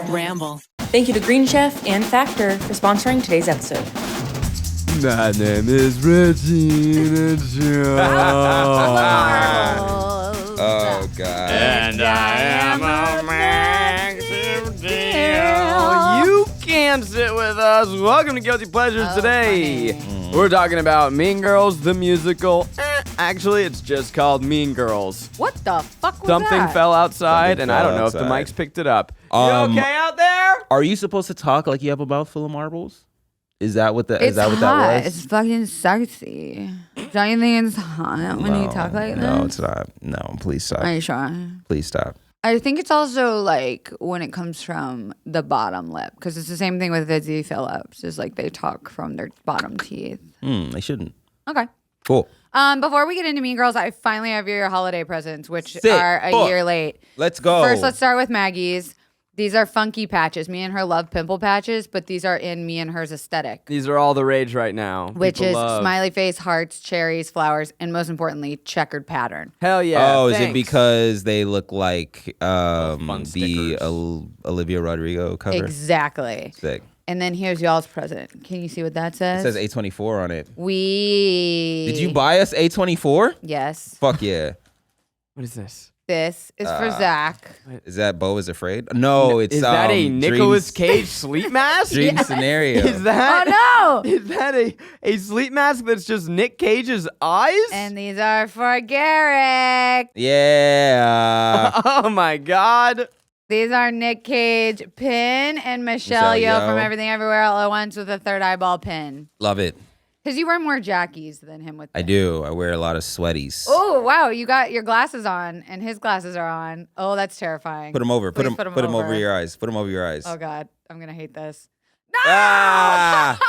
Ramble. Thank you to Green Chef and Factor for sponsoring today's episode. My name is Regina. Oh, God. And I am a massive deal. You can sit with us. Welcome to Guilty Pleasures today. We're talking about Mean Girls, the musical. Actually, it's just called Mean Girls. What the fuck was Something that? fell outside, Something and I fell don't know if outside. the mics picked it up. You okay out there? Are you supposed to talk like you have a mouthful of marbles? Is that what It's that hot. was? It's fucking sexy. Don't you think it's hot when you talk like that? No, it's not. No, please stop. Are you sure? Please stop. I think it's also like when it comes from the bottom lip, because it's the same thing with Busy Phillips. Is like they talk from their bottom teeth. They shouldn't. Okay. Cool. Before we get into Mean Girls, I finally have your holiday presents, which Sick. are a year late. Let's go. First, let's start with Maggie's. These are funky patches. Me and her love pimple patches, but these are in me and her's aesthetic. These are all the rage right now. Which People is love. smiley face, hearts, cherries, flowers, and most importantly, checkered pattern. Hell yeah. Oh, is it thanks. because they look like fun the stickers. Olivia Rodrigo cover? Exactly. Sick. And then here's y'all's present. Can you see what that It says? says A24 on it. Did Did you buy us A24? Yes. Fuck yeah. What is this? This is for Zach. Is that Beau is Afraid? No, it's Is that a Nicolas Dreams- Cage sleep mask? Dream scenario. Is that? Oh no! Is that a sleep mask that's just Nick Cage's eyes? And these are for Garrick. Yeah. Oh my God. These are Nick Cage pin and Michelle Michelle Yeoh Yeoh. from Everything Everywhere All at Once with a third eyeball pin. Love it. Because you wear more Jackies than him with I pins. do. I wear a lot of sweaties. Oh, wow. You got your glasses on and his glasses are on. Oh, that's terrifying. Put them over. Please Put them over your eyes. Put them over your eyes. Oh, God. I'm going to hate this. No! Ah!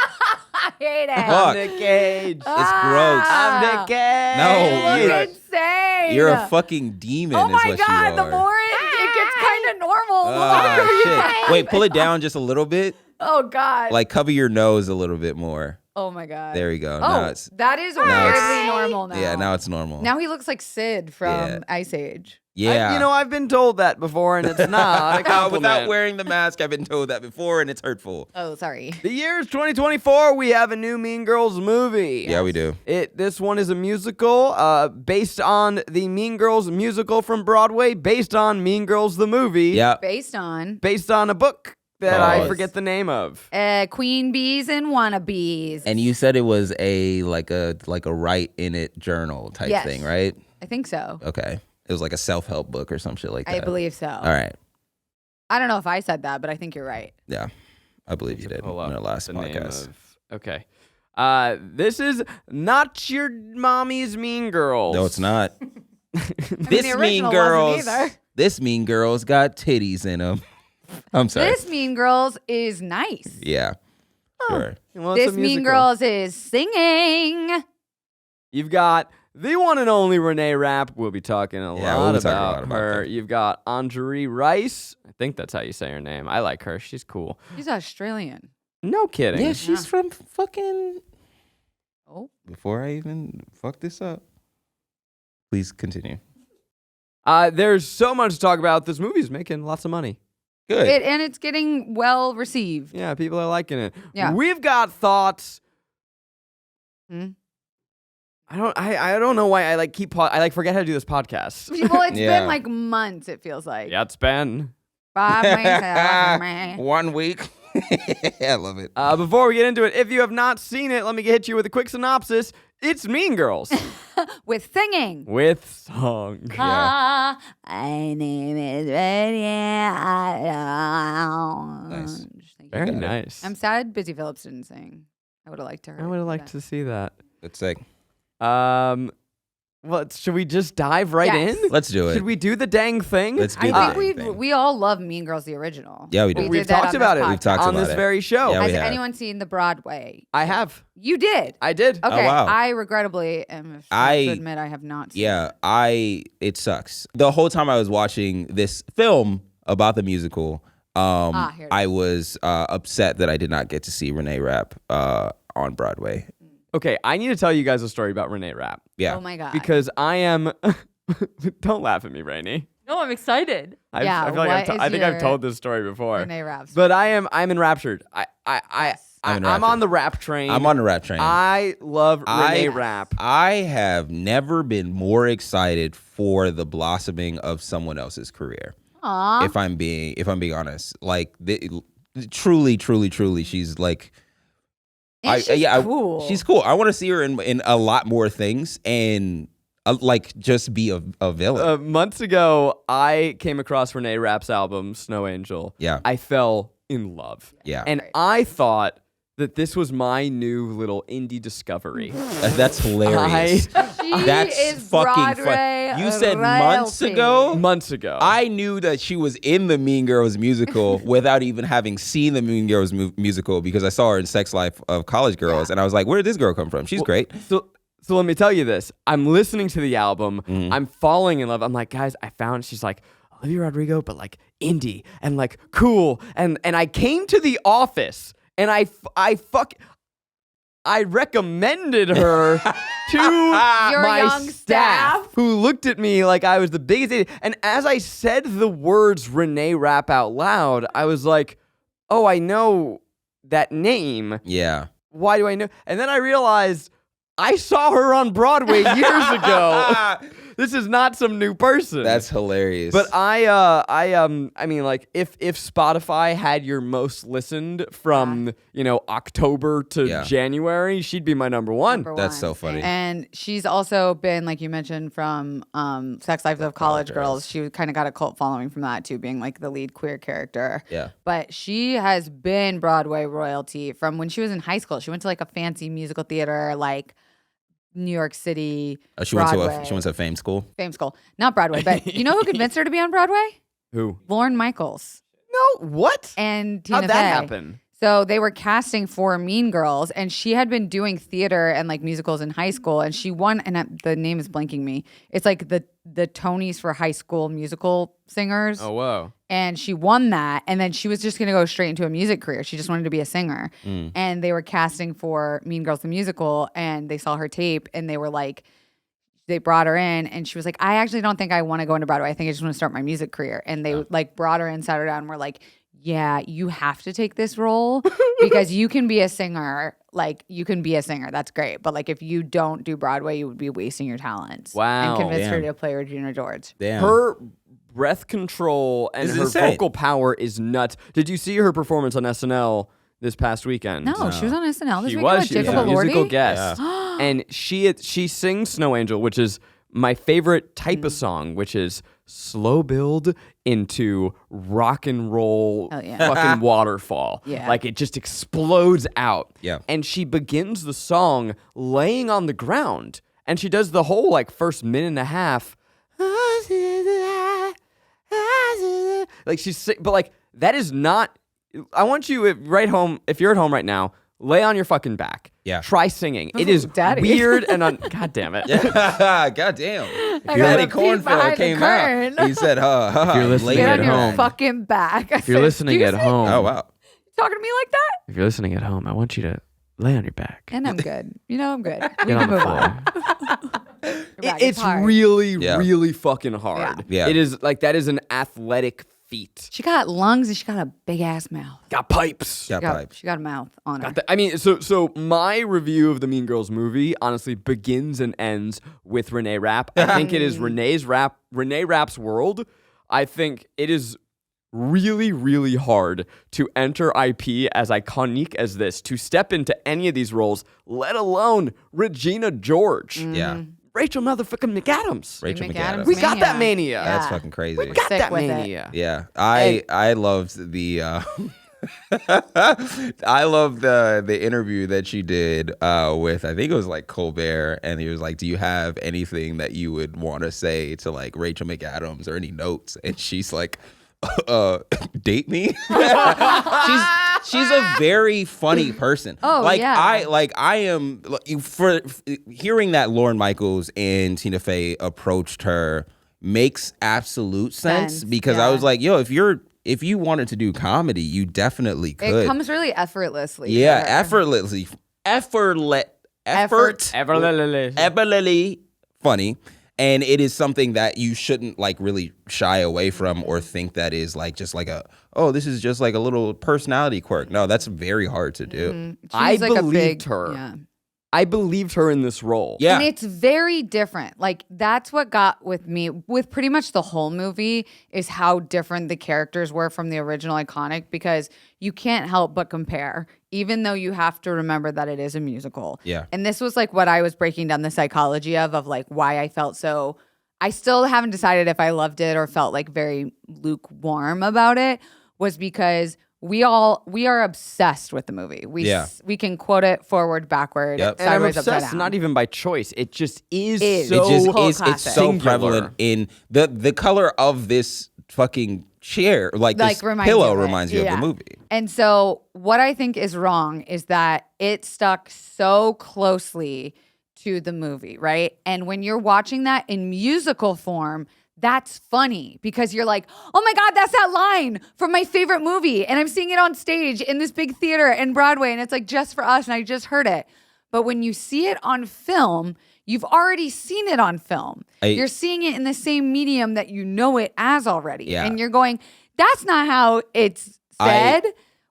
I hate it. Fuck. I'm Nick Cage. It's gross. I'm Nick Cage. No, You you're look insane. You're a fucking demon. Oh, is my what God. You The are. more it gets kind of normal, the Ah, longer you shit. Wait, pull it down just a little bit. Oh, God. Like cover your nose a little bit more. Oh, my God. There we go. Oh, Now it's that is now it's- weirdly normal now. yeah. Now it's normal. Now he looks like Sid from Yeah. Ice Age. yeah. I've been told that before, and it's not a compliment. Without wearing the mask, I've been told that before, and it's hurtful. Oh, sorry. The year is 2024. We have a new Mean Girls movie. Yeah, we do. This one is a musical based on the Mean Girls musical from Broadway, based on Mean Girls the movie, Yeah. Based on based on a book that I Pause. forget the name of. Queen Bees and Wannabes. And you said it was a write in it journal type Yes. thing, right? I think so. Okay. It was like a self-help book or some shit like that. I believe so. All right. I don't know if I said that, but I think you're right. Yeah. I believe you did in Pull up our last the name podcast. of- Okay. This is not your mommy's Mean Girls. No, it's not. the This original mean wasn't girls. either. This mean girls got titties in them. I'm sorry. This Mean Girls is nice. Yeah. Sure. Well, it's This a Mean musical. Girls is singing. You've got the one and only Renee Rapp. We'll be talking a Yeah, lot we'll be talking a about lot about her. that. You've got Anjali Rice. I think that's how you say her name. I like her. She's cool. She's Australian. No kidding. Yeah, she's from fucking. Oh. Before I even fuck this up, please continue. There's so much to talk about. This movie's making lots of money. Good. And it's getting well received. Yeah, people are liking it. Yeah. We've got thoughts. Hmm? I don't know why I forget how to do this podcast. Well, it's Yeah. been like months, it feels like. Yeah, it's been. 5 weeks. 1 week. I love it. Before we get into it, if you have not seen it, let me hit you with a quick synopsis. It's Mean Girls With singing. with song. Yeah. My name is Rainie. Nice. Very got it. nice. I'm sad Busy Phillips didn't sing. I would have liked to hear I would have liked to see that. It's sick. Well, should we just dive right Yes. in? Let's do it. Should we do the dang thing? Let's do I the think dang thing. we all love Mean Girls the original. Yeah, we do. We We've did that talked on about this it. We've talked on about this it. very show. Yeah, we Has have. anyone seen the Broadway? I have. You did. I did. Okay, wow. I regrettably am ashamed I- to admit I have not seen Yeah, it. it sucks. The whole time I was watching this film about the musical, here it I was upset that I did not get to see Renee Rapp on Broadway. Okay, I need to tell you guys a story about Renee Rapp Yeah. Oh my God. because I am. Don't laugh at me, Rainie. No, I'm excited. Yeah, I feel like what I is think I've your told this story before. Renee Rapp story? But I'm enraptured. I'm on the Rapp train. I'm on the Rapp train. I love Renee Rapp. I have never been more excited for the blossoming of someone else's career. Aww. If I'm being honest, like truly, she's like. And she's cool. She's cool. I want to see her in a lot more things and like just be a villain. Months ago, I came across Renee Rapp's album Snow Angel. Yeah. I fell in love. Yeah. And I thought that this was my new little indie discovery. That's hilarious. She That's is fucking Broadway fun. You said royalty. Months ago. I knew that she was in the Mean Girls musical without even having seen the Mean Girls musical because I saw her in Sex Life of College Girls, and I was like, "Where did this girl come from? She's great." So let me tell you this. I'm listening to the album. I'm falling in love. I'm like, guys, I found. She's like Olivia Rodrigo, but like indie and like cool. And I came to the office and I recommended her to my young staff. who looked at me like I was the biggest idiot. And as I said the words Renee Rapp out loud, I was like, oh, I know that name. Yeah. Why do I know? And then I realized I saw her on Broadway years ago. This is not some new person. That's hilarious. But I mean, like, if Spotify had your most listened from October to January, she'd be my number one. That's so funny. And she's also been, like you mentioned, from Sex Life of College Girls. She kind of got a cult following from that too, being like the lead queer character. Yeah. But she has been Broadway royalty from when she was in high school. She went to like a fancy musical theater, like New York City. She Broadway. went to a fame school. Fame school, not Broadway. But you know who convinced her to be on Broadway? Who? Lorne Michaels No, what? and Tina How'd that Fey. happen? So they were casting for Mean Girls, and she had been doing theater and like musicals in high school, and she won. And the name is blanking me. It's like the Tonys for high school musical singers. Oh, whoa. And she won that, and then she was just gonna go straight into a music career. She just wanted to be a singer, and they were casting for Mean Girls the musical, and they saw her tape, and they were like, they brought her in, and she was like, I actually don't think I want to go into Broadway. I think I just want to start my music career. And they like brought her in, sat her down, and were like, yeah, you have to take this role because you can be a singer. Like, you can be a singer. That's great. But like, if you don't do Broadway, you would be wasting your talents. Wow. And convinced her to play Regina George. Damn. Her breath control and It's her insane. vocal power is nuts. Did you see her performance on SNL this past weekend? No, she was on SNL this She weekend was. with She was Jacob a musical Elordi. guest. And she sings Snow Angel, which is my favorite type of song, which is slow build into rock and roll fucking waterfall. Yeah. Like it just explodes out. Yeah. And she begins the song laying on the ground. And she does the whole like first minute and a half. Like but like that is not. I want you if you're at home right now, lay on your fucking back. Yeah. Try singing. It is Daddy. weird and God damn it. God damn. I Daddy got a peek behind Kornfeld the came curtain. out. He said, If you're listening Get at on your home. fucking back. If you're listening at home. Oh, wow. Talking to me like that? If you're listening at home, I want you to lay on your back. And I'm good. You know I'm good. We Get can on the move floor. on. It's hard. really, really fucking hard. Yeah. It is like that is an athletic feat. She got lungs and she got a big ass mouth. Got pipes. Got pipes. She got a mouth on her. I mean, so my review of the Mean Girls movie honestly begins and ends with Renee Rapp. I think it is Renee Rapp's world. I think it is really, really hard to enter IP as iconic as this, to step into any of these roles, let alone Regina George. Yeah. Rachel motherfucking McAdams. Rachel McAdams. McAdams. We got that mania. That's Yeah. fucking crazy. We got Sick that with it. mania. Yeah, I loved the I loved the interview that she did with, I think it was like Colbert, and he was like, "Do you have anything that you would want to say to like Rachel McAdams or any notes?" And she's like, "Date me." She's a very funny person. Oh, like yeah. I am for hearing that Lorne Michaels and Tina Fey approached her makes absolute sense because I yeah. was like, yo, if you wanted to do comedy, you definitely could. It comes really effortlessly. yeah, for her. effortlessly funny. And it is something that you shouldn't like really shy away from or think that is like just like this is just like a little personality quirk. No, that's very hard to do. I She's like believed her. Yeah. I believed her in this role. Yeah. And it's very different. Like, that's what got with me with pretty much the whole movie is how different the characters were from the original iconic, because you can't help but compare, even though you have to remember that it is a musical. Yeah. And this was like what I was breaking down the psychology of like why I felt so. I still haven't decided if I loved it or felt like very lukewarm about it, was because we are obsessed with the movie. We can quote it forward, backward, Yep. And I'm sideways, upside obsessed, down. not even by choice. It just is Is. so It just Cult is. It's classic. so Singular. prevalent in the color of this fucking chair, like this reminds you pillow of it. reminds you of Yeah. the movie. And so what I think is wrong is that it stuck so closely to the movie, right? And when you're watching that in musical form, that's funny because you're like, oh my God, that's that line from my favorite movie. And I'm seeing it on stage in this big theater in Broadway. And it's like just for us. And I just heard it. But when you see it on film, you've already seen it on film. You're seeing it in the same medium that you know it as already. Yeah. And you're going, that's not how it's said.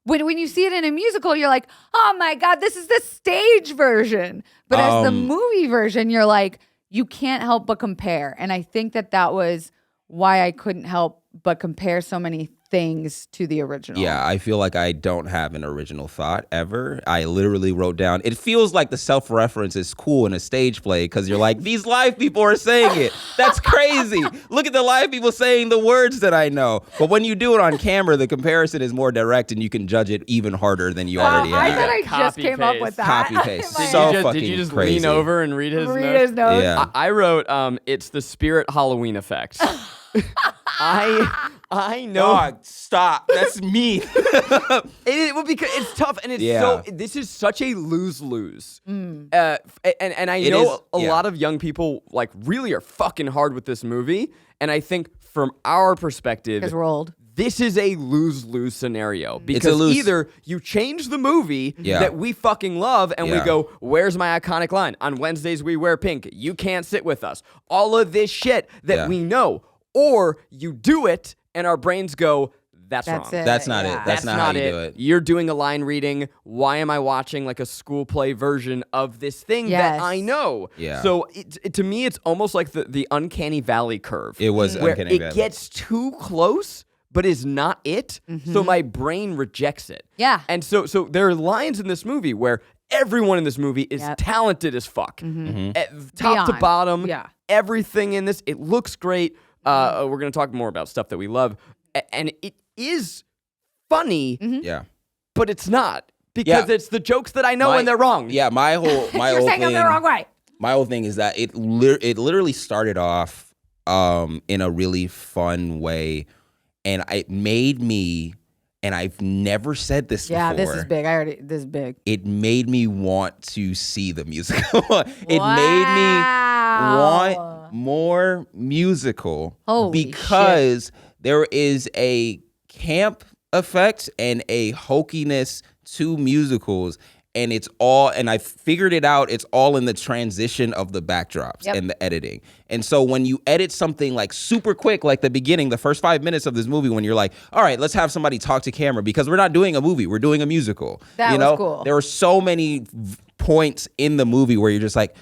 When you see it in a musical, you're like, oh my God, this is the stage version. But as the movie version, you're like, you can't help but compare. And I think that was why I couldn't help but compare so many things to the original. Yeah, I feel like I don't have an original thought ever. I literally wrote down, it feels like the self-reference is cool in a stage play because you're like, these live people are saying it. That's crazy. Look at the live people saying the words that I know. But when you do it on camera, the comparison is more direct and you can judge it even harder than you already I have. thought I just Copy came up paste. with that. Copy paste. In my So head. fucking Did you just crazy. lean over and read his Read notes? his notes. Yeah. I wrote, it's the Spirit Halloween effect. I know. Dog, stop. That's me. Well, because it's tough, and it's Yeah. this is such a lose-lose. And I It know is, a yeah. lot of young people like really are fucking hard with this movie, and I think from our perspective, Because we're old. this is a lose-lose scenario because lose. either you change the movie Yeah. that we fucking love and we Yeah. go, where's my iconic line? On Wednesdays we wear pink. You can't sit with us. All of this shit that Yeah. we know. Or you do it and our brains go, that's wrong. it. That's not it. That's not how you do it. You're doing a line reading. Why am I watching like a school play version of this thing Yes. that I know? Yeah. So to me, it's almost like the uncanny valley curve. It was where uncanny it valley. gets too close, but is not it. So my brain rejects it. Yeah. And so there are lines in this movie where everyone in this movie is Yep. talented as fuck. At top to Beyond. bottom. Yeah. Everything in this, it looks great. We're going to talk more about stuff that we love. And it is funny, Yeah. but it's not. Because Yeah. it's the jokes that I know and they're wrong. Yeah, my whole You're whole saying thing. them the wrong way. My whole thing is that it literally started off in a really fun way, and it made me. And I've never said this Yeah, before. this is big. This is big. It made me want to see the musical. It made me want more musical Holy because there is a camp effect and a hokiness to musicals, and it's all, and I figured it out, it's all in the transition of the backdrops Yep. and the editing. And so when you edit something like super quick, like the beginning, the first 5 minutes of this movie, when you're like, all right, let's have somebody talk to camera because we're not doing a movie, we're doing a musical. That you was know? cool. There were so many points in the movie where you're just like,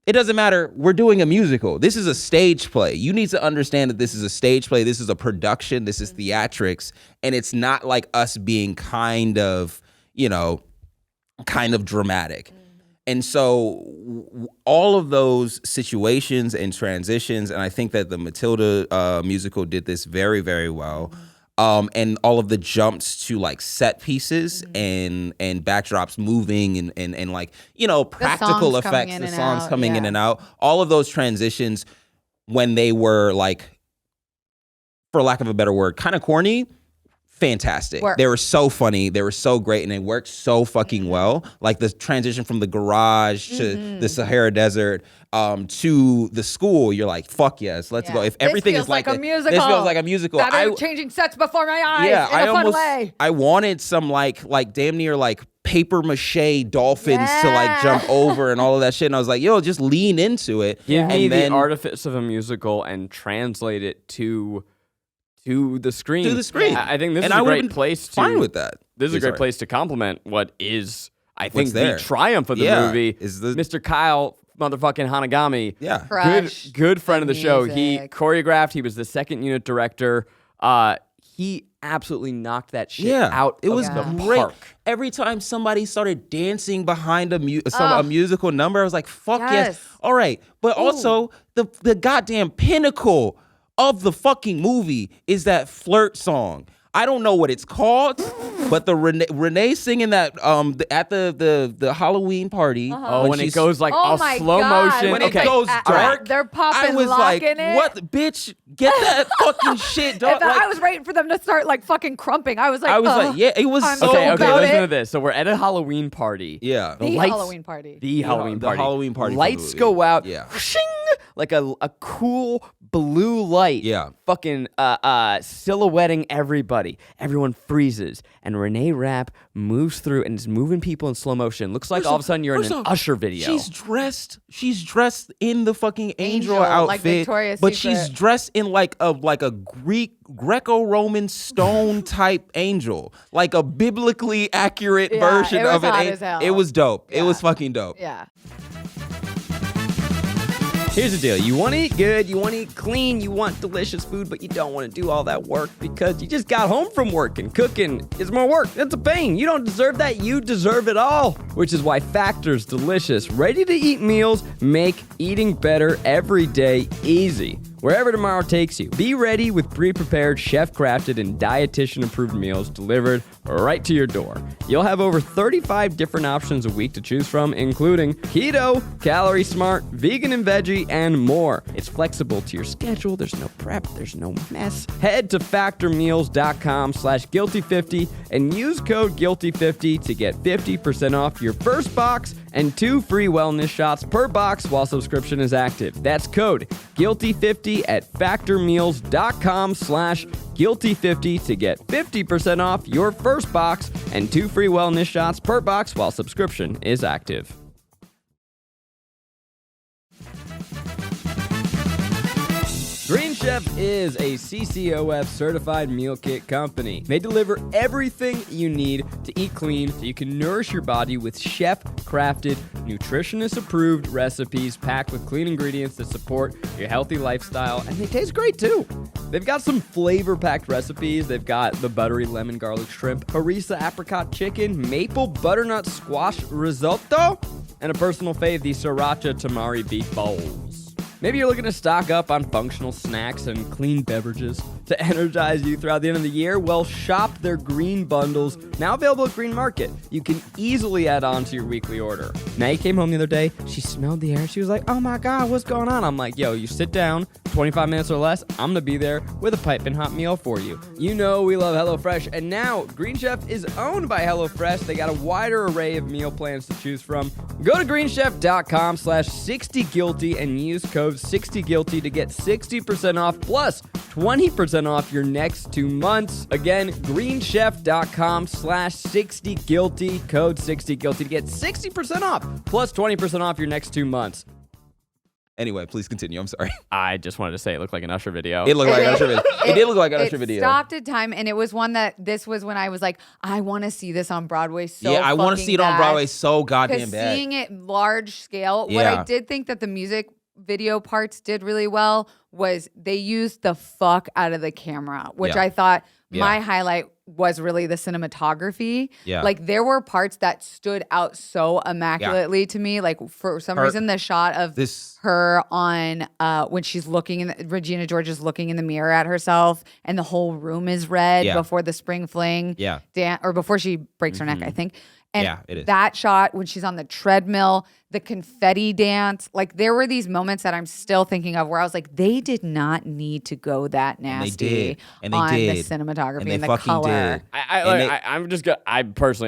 it doesn't matter. We're doing a musical. This is a stage play. You need to understand that this is a stage play. This is a production. This is theatrics. And it's not like us being kind of dramatic. And so all of those situations and transitions, and I think that the Matilda musical did this very, very well. And all of the jumps to like set pieces and backdrops moving and like, practical songs coming effects, in the and songs out, coming in yeah. and out, all of those transitions when they were like, for lack of a better word, kind of corny, fantastic. Work. They were so funny. They were so great, and they worked so fucking well. Like the transition from the garage to the Sahara Desert to the school. You're like, fuck yes, let's go. If everything this is feels like a musical. this feels like a musical. That are changing sets before my eyes in a fun way. I wanted some like damn near like paper mache dolphins to like jump over and all of that shit. And I was like, yo, just lean into it. Give me then, the artifice of a musical and translate it to the screen. To the screen. I think this is a great place to... fine with that. This is a great place to compliment what is, I think, there. the triumph of the movie. Is the Mr. Kyle motherfucking Hanagami. Yeah. Good friend of the show. He music. choreographed. He was the second unit director. He absolutely knocked that shit out. It was the great. park. Every time somebody started dancing behind a musical number, I was like, fuck yes. All right. But also, the goddamn pinnacle of the fucking movie is that flirt song. I don't know what it's called, but the Renee singing that at the Halloween party. Oh, when it goes like all slow motion. When it goes dark, they're popping, I was like, it. "What, bitch? Get that fucking shit, dog!" I was waiting for them to start like fucking crumping. I was like, yeah, it was so Okay, good. listen to this. So we're at a Halloween party. Yeah, the Halloween party. The Halloween party. The Halloween party. Lights go out. Yeah. Shing, like a cool blue light. Yeah. Fucking silhouetting everybody. Everyone freezes. And Renee Rapp moves through and is moving people in slow motion. Looks like all of a sudden you're in an Usher video. She's dressed in the fucking angel outfit. Like Victoria's but Secret. she's dressed in like a Greco-Roman stone type angel. Like a biblically accurate version it was of an hot angel. as hell. It was dope. Yeah. It was fucking dope. Yeah. Here's the deal. You want to eat good, you want to eat clean, you want delicious food, but you don't want to do all that work because you just got home from work, and cooking is more work. That's a pain. You don't deserve that. You deserve it all. Which is why Factor's delicious, ready-to-eat meals make eating better every day easy. Wherever tomorrow takes you, be ready with pre-prepared, chef-crafted, and dietitian-approved meals delivered right to your door. You'll have over 35 different options a week to choose from, including keto, calorie smart, vegan and veggie, and more. It's flexible to your schedule. There's no prep. There's no mess. Head to factormeals.com/guilty50 and use code guilty50 to get 50% off your first box and 2 free wellness shots per box while subscription is active. That's code guilty50 at factormeals.com/guilty50 to get 50% off your first box and 2 free wellness shots per box while subscription is active. Green Chef is a CCOF certified meal kit company. They deliver everything you need to eat clean so you can nourish your body with chef-crafted, nutritionist-approved recipes packed with clean ingredients that support your healthy lifestyle, and they taste great too. They've got some flavor-packed recipes. They've got the buttery lemon garlic shrimp, harissa apricot chicken, maple butternut squash risotto, and a personal fave, the sriracha tamari beef bowls. Maybe you're looking to stock up on functional snacks and clean beverages to energize you throughout the end of the year. Well, shop their green bundles, now available at Green Market. You can easily add on to your weekly order. Maggie came home the other day. She smelled the air. She was like, oh my God, what's going on? I'm like, yo, you sit down, 25 minutes or less, I'm going to be there with a piping hot meal for you. You know we love HelloFresh, and now Green Chef is owned by HelloFresh. They got a wider array of meal plans to choose from. Go to greenchef.com/60guilty and use code 60guilty to get 60% off plus 20% off your next 2 months. Again, greenchef.com/60guilty, code 60guilty to get 60% off plus 20% off your next 2 months. Anyway, please continue. I'm sorry. I just wanted to say it looked like an Usher video. It looked like an Usher video. It did look like an Usher It video. stopped at time, and it was one that this was when I was like, I want to see this on Broadway so Yeah, I want to see it on bad. Broadway so goddamn Because bad. seeing it large scale, what Yeah. I did think that the music video parts did really well was they used the fuck out of the camera, which Yeah. I thought Yeah. my highlight was really the cinematography. Yeah. Like there were parts that stood out so immaculately to me. Like for some reason, the shot of her on when she's looking in Regina George is looking in the mirror at herself and the whole room is red before the spring fling. Or before she breaks her neck, I think. And it is. that shot when she's on the treadmill, the confetti dance, like there were these moments that I'm still thinking of where I was like, they did not need to go that nasty And they on did. the cinematography And they and the fucking color. did.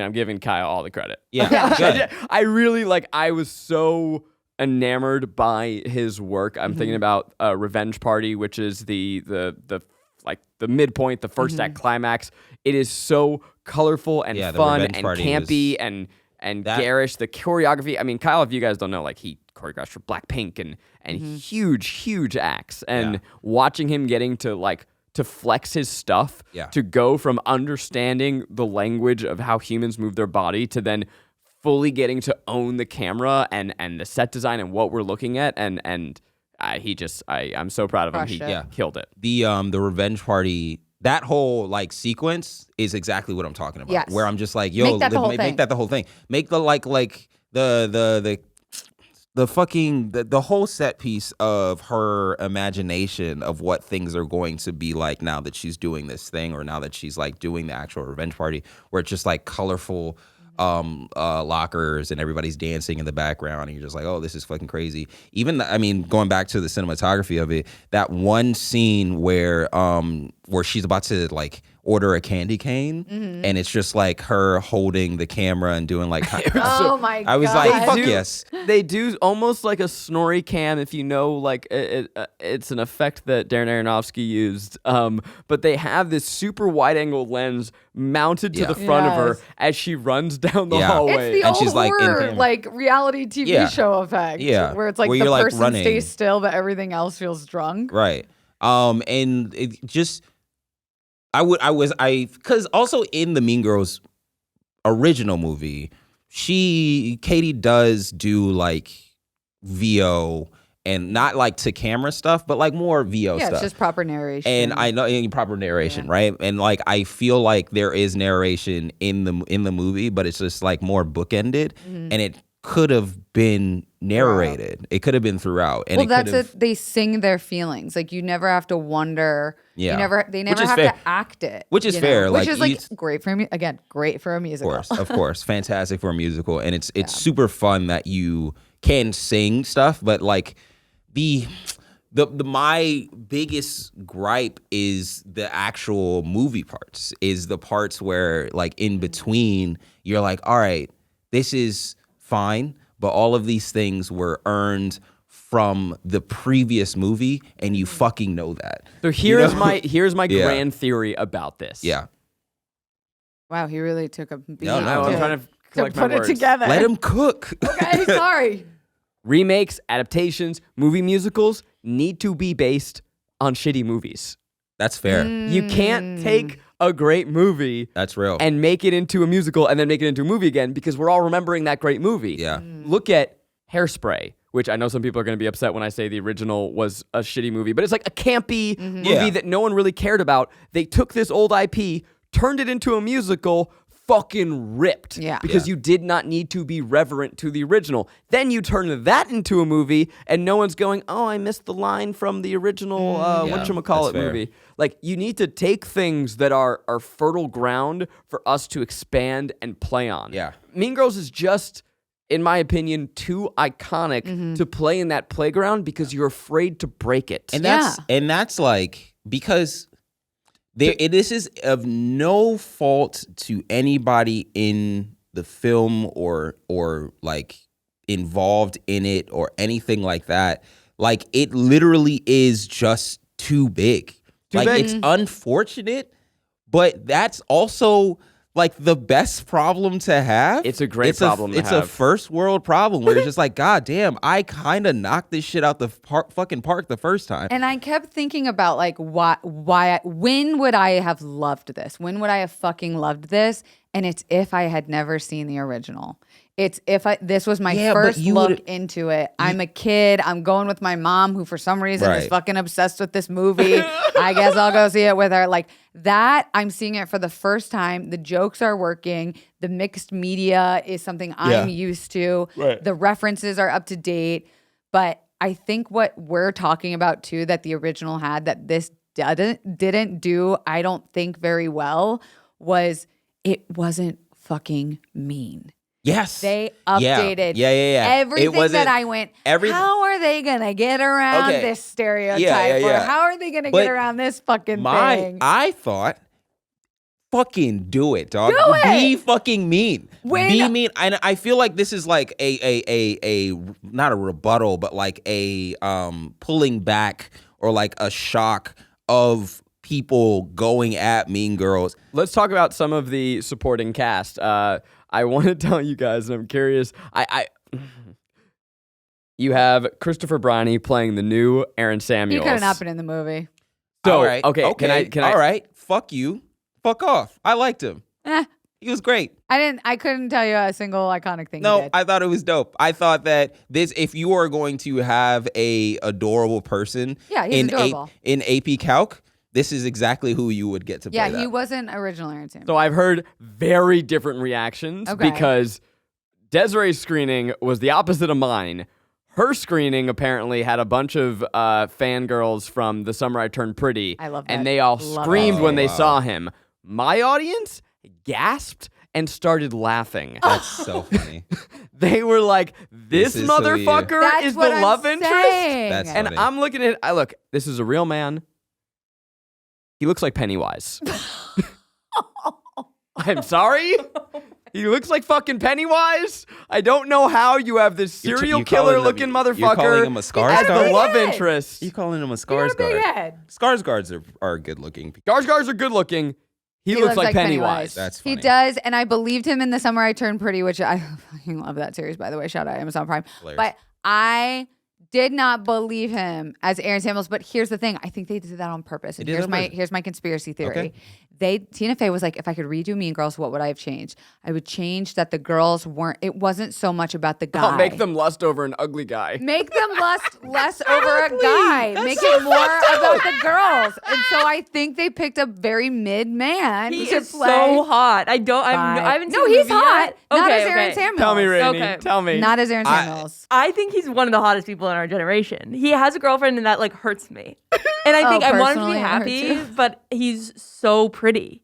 I'm giving Kyle all the credit. Yeah. Good. I really I was so enamored by his work. I'm thinking about Revenge Party, which is the like the midpoint, the first act climax. It is so colorful and fun and campy and garish. The choreography. I mean, Kyle, if you guys don't know, like he choreographed for Blackpink and huge acts. And watching him getting to flex his stuff, to go from understanding the language of how humans move their body to then fully getting to own the camera and the set design and what we're looking at. I'm so proud of him. He killed it. The revenge party, that whole like sequence is exactly what I'm talking about. Yes. Where I'm just like, yo, make that the whole thing. Make the whole set piece of her imagination of what things are going to be like now that she's doing this thing, or now that she's like doing the actual revenge party, where it's just like colorful lockers and everybody's dancing in the background, and you're just like, oh, this is fucking crazy. Even going back to the cinematography of it, that one scene where she's about to like order a candy cane, and it's just like her holding the camera and doing like oh my god, I was like, fuck yes. They do almost like a Snorri cam, if you know, like it's an effect that Darren Aronofsky used, but they have this super wide angle lens mounted to the front of her as she runs down the hallway. It's the and old she's horror, like reality TV show effect, where it's like where the you're, person running. stays still but everything else feels drunk, right? And it just because also in the Mean Girls original movie, Katie does do like VO and not like to camera stuff, but like more VO stuff. Yeah, it's just proper narration. And I know proper narration, right? And like I feel like there is narration in the movie, but it's just like more bookended, and it could have been narrated. Wow. It could have been throughout. And that's it. They sing their feelings. Like you never have to wonder. Yeah. They never have to act it. Which is fair. Which is like great for a musical. Of course. Fantastic for a musical. And it's super fun that you can sing stuff, but like my biggest gripe is the actual movie parts, is the parts where like in between you're like, all right, this is fine, but all of these things were earned from the previous movie, and you fucking know that. So here's my grand theory about this. Yeah. Wow, he really took a beat. No, I'm trying to collect my put words. it together. Let him cook. Okay, sorry. Remakes, adaptations, movie musicals need to be based on shitty movies. That's fair. You can't take a great movie. That's real. And make it into a musical and then make it into a movie again, because we're all remembering that great movie. Yeah. Look at Hairspray, which I know some people are going to be upset when I say the original was a shitty movie, but it's like a campy movie that no one really cared about. They took this old IP, turned it into a musical, fucking ripped. Yeah. Because you did not need to be reverent to the original. Then you turn that into a movie, and no one's going, oh, I missed the line from the original whatchamacallit movie. Like, you need to take things that are fertile ground for us to expand and play on. Yeah. Mean Girls is just, in my opinion, too iconic to play in that playground because you're afraid to break it. And that's like, because this is of no fault to anybody in the film or like involved in it or anything like that. Like, it literally is just too big. It's unfortunate, but that's also like the best problem to have. It's a great problem to have. It's a first world problem where it's just like, God damn, I kind of knocked this shit out the fucking park the first time. And I kept thinking about like, when would I have loved this? When would I have fucking loved this? And it's if I had never seen the original. It's if this was my first look into it. I'm a kid. I'm going with my mom, who for some reason is fucking obsessed with this movie. I guess I'll go see it with her. Like that, I'm seeing it for the first time. The jokes are working. The mixed media is something I'm used to. Right. The references are up to date. But I think what we're talking about too, that the original had, that this didn't do, I don't think very well, was it wasn't fucking mean. Yes. They updated everything that I went, how are they going to get around this stereotype? Or how are they going to get around this fucking thing? I thought, fucking do it, dog. Do it. Be fucking mean. Be mean. And I feel like this is like a not a rebuttal, but like a pulling back or like a shock of people going at Mean Girls. Let's talk about some of the supporting cast. I want to tell you guys, and I'm curious. You have Christopher Briney playing the new Aaron He Samuels. could have not been in the movie. So, all right, okay, can I? All right, fuck you, fuck off. I liked him. He was great. I couldn't tell you a single iconic thing he No, did. I thought it was dope. I thought that if you are going to have a adorable person he's adorable. in AP Calc, this is exactly who you would get to play that. He wasn't original Aaron Samuels. So I've heard very different reactions because Desiree's screening was the opposite of mine. Her screening apparently had a bunch of fangirls from The Summer I Turned Pretty. I love that. And they all screamed when they saw him. My audience gasped and started laughing. That's so funny. They were like, this is so motherfucker That's is the what I'm love interest? saying. That's And funny. I'm looking at look, this is a real man. He looks like Pennywise. I'm sorry? He looks like fucking Pennywise. I don't know how you have this serial killer looking motherfucker You're calling him a as the Skarsgård? love interest. You calling him a He got a big Skarsgård? head. Skarsgårds are good looking. Skarsgårds are good looking. He looks like Pennywise. That's funny. He does, and I believed him in The Summer I Turned Pretty, which I fucking love that series, by the way. Shout out Amazon Prime. Hilarious. But I did not believe him as Aaron Samuels. But here's the thing: I think they did that on purpose. And They did on purpose. here's my conspiracy theory. Okay. Tina Fey was like, if I could redo Mean Girls, what would I have changed? I would change that the girls weren't. It wasn't so much about the guy. I'll make them lust over an ugly guy. Make them lust less over a guy. Make it more about the girls. And so I think they picked a very mid man He to is play. so hot. I haven't seen No, the he's movie hot. yet. Not Okay, as Aaron okay. Samuels. Tell me, Rainey. Okay. Tell me. Not as Aaron Samuels. I think he's one of the hottest people in our generation. He has a girlfriend, and that like hurts me. And I think I want him to personally, be it happy, hurts you. but he's so pretty.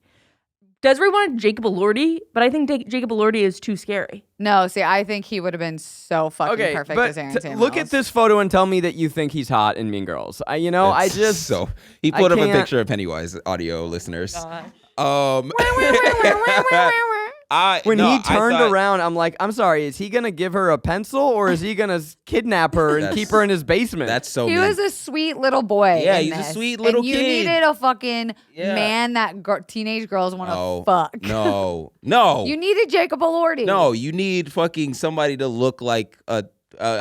Desiree wanted Jacob Elordi, but I think Jacob Elordi is too scary. No, see, I think he would have been so fucking Okay, perfect but as Aaron Samuels. look at this photo and tell me that you think he's hot in Mean Girls. I That's just so he put up a can't- picture of Pennywise, audio listeners. When he turned thought- around, I'm like, I'm sorry, is he gonna give her a pencil or is he gonna kidnap her and That's- keep her in his basement? That's so He mean. was a sweet little boy. Yeah, in he's a this. sweet little and you kid. needed a fucking Yeah. man that teenage girls want to No, fuck. no. You needed Jacob Elordi. No, you need fucking somebody to look like a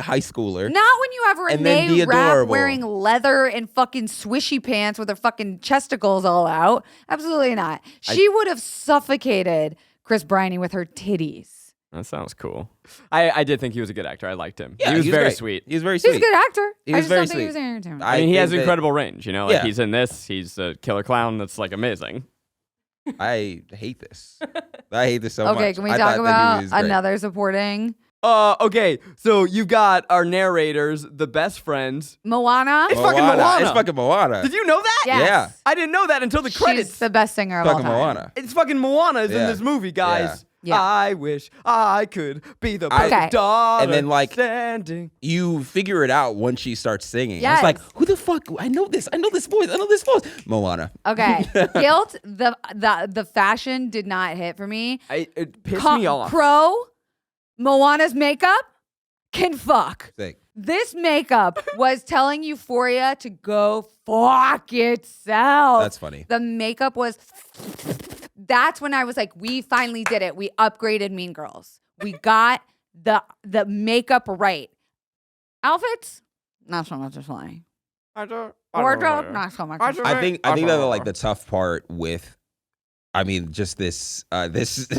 high schooler. Not when you have And then be Renee Rapp adorable. wearing leather and fucking swishy pants with her fucking chesticles all out. Absolutely not. She would have suffocated Chris Briney with her titties. That sounds cool. I did think he was a good actor. I liked him. Yeah, he was very great. sweet. He was very sweet. He's a good actor. He I was just very don't think he sweet. was Aaron Samuels. I mean, he has think that- incredible range. You know, like Yeah. he's in this. He's a killer clown that's like amazing. I hate this. I hate this so much. Okay, can we I talk thought that about he was great. another supporting? Okay, so you've got our narrators, the best friends. Moana? It's fucking Moana. It's fucking Moana. Did you know that? Yes. Yeah. I didn't know that until the credits. She's the best singer of all Fucking time. Moana. It's fucking Moana is in Yeah. this movie, guys. Yeah. I wish I could be the I- perfect daughter. And then, like, standing. You figure it out once she starts singing. Yes. It's like, who the fuck? I know this. I know this voice. I know this voice. Moana. Okay. Guilt, the fashion did not hit for me. It pissed me off. Crow, Moana's makeup can fuck. Sick. This makeup was telling Euphoria to go fuck itself. That's funny. The makeup was. That's when I was like, we finally did it. We upgraded Mean Girls. We got the makeup right. Outfits, not so much as funny. Wardrobe, not so much. As funny. I think that like the tough part with, I mean, just this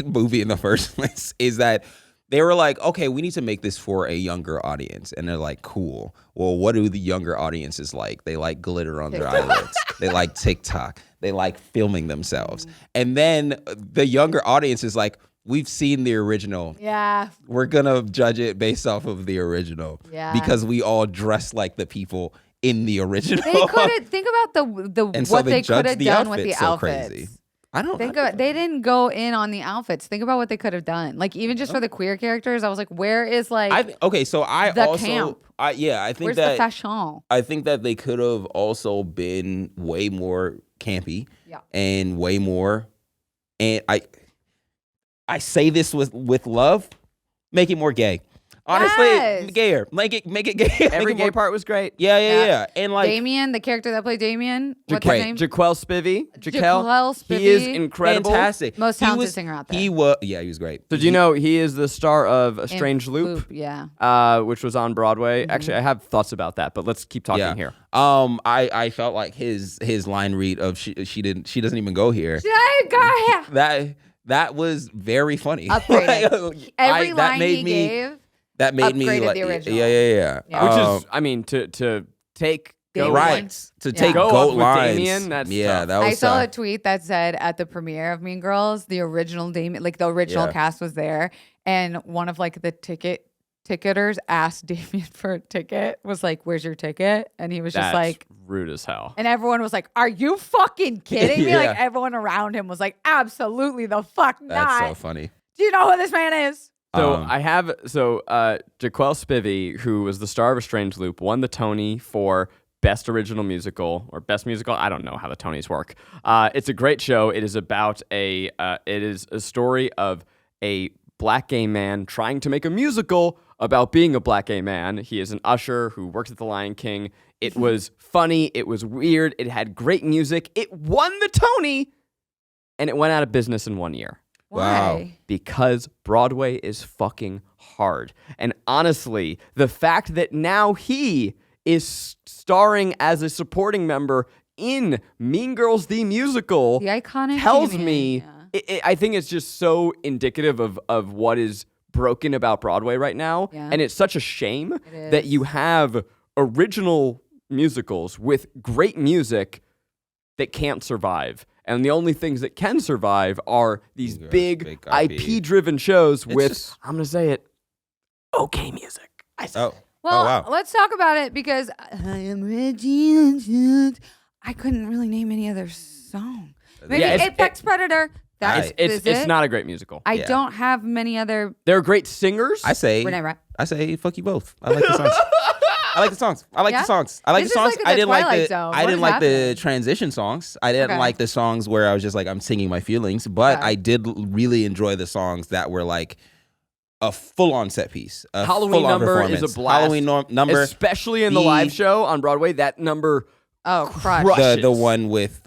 movie in the first place is that they were like, okay, we need to make this for a younger audience, and they're like, cool. Well, what do the younger audiences like? They like glitter on their eyelids. They like TikTok. They like filming themselves. And then the younger audience is like, we've seen the original. Yeah. We're gonna judge it based off of the original. Yeah. Because we all dress like the people in the original. They could think about the And so what they they could judged have the done with the outfits so outfits. crazy. I don't Think about, they didn't go in on the outfits. Think about what they could have done. Like even just for the queer characters, I was like, where is like okay, so I the also camp? I think where's that the fashion? I think that they could have also been way more campy Yeah. and way more, and I say this with love, make it more gay. Honestly, Yes. gayer. Make it gay. Every Make it gay more- part was great. Yeah. And like Damien, the character that played Damien, what's Great. his name? Jaquel Spivey. Jaquel He is Spivey. incredible. fantastic. Most He talented was- singer out there. He was he was great. So do you know he is the star of A Strange Loop? Yeah. Which was on Broadway. Actually, I have thoughts about that, but let's keep talking here. I felt like his line read of she doesn't even go here. That was very funny. Upgraded. Every that line made he me gave. that made me upgraded like the original. yeah. Yeah. Which is, I mean, to take Damien. right to take Go goat off with lines. Damien, that's yeah, tough. that was I saw a tough. tweet that said at the premiere of Mean Girls, the original Damien, like the original Yeah. cast was there, and one of like the ticketers asked Damien for a ticket, was like, "Where's your ticket?" And he was just That's like, rude as hell. and everyone was like, "Are you fucking kidding me?" Yeah. Like everyone around him was like, "Absolutely the fuck That's not." so funny. Do you know who this man is? So Jaquel Spivey, who was the star of A Strange Loop, won the Tony for Best Original Musical or Best Musical. I don't know how the Tonys work. It's a great show. It is about it is a story of a black gay man trying to make a musical about being a black gay man. He is an usher who works at the Lion King. It was funny. It was weird. It had great music. It won the Tony, and it went out of business in 1 year. Wow. Why? Because Broadway is fucking hard. And honestly, the fact that now he is starring as a supporting member in Mean Girls the Musical The iconic tells Damien, me, yeah. I think it's just so indicative of what is broken about Broadway right now. Yeah. And it's such a shame It that is. you have original musicals with great music that can't survive. And the only things that can survive are these big IP-driven shows with, just- I'm going to say it, okay music. I said it. Well, wow. let's talk about it because I am Regina. I couldn't really name any other song. Maybe Yeah, Apex Predator. That's It's not a great musical. I Yeah. don't have many other. They're great singers. I say Renee, Rapp. fuck you both. I like the songs. I like the songs. I like Yeah? the songs. I like This the is songs. like I the didn't like Twilight the Zone. I What didn't is like the happening? transition songs. I didn't Okay. like the songs where I was just like I'm singing my feelings, but Okay. I did really enjoy the songs that were like a full-on set piece. A Halloween full-on number is performance. a blast. Halloween number, Especially in the The- live show on Broadway, that number Oh, Crush. Crush. the one with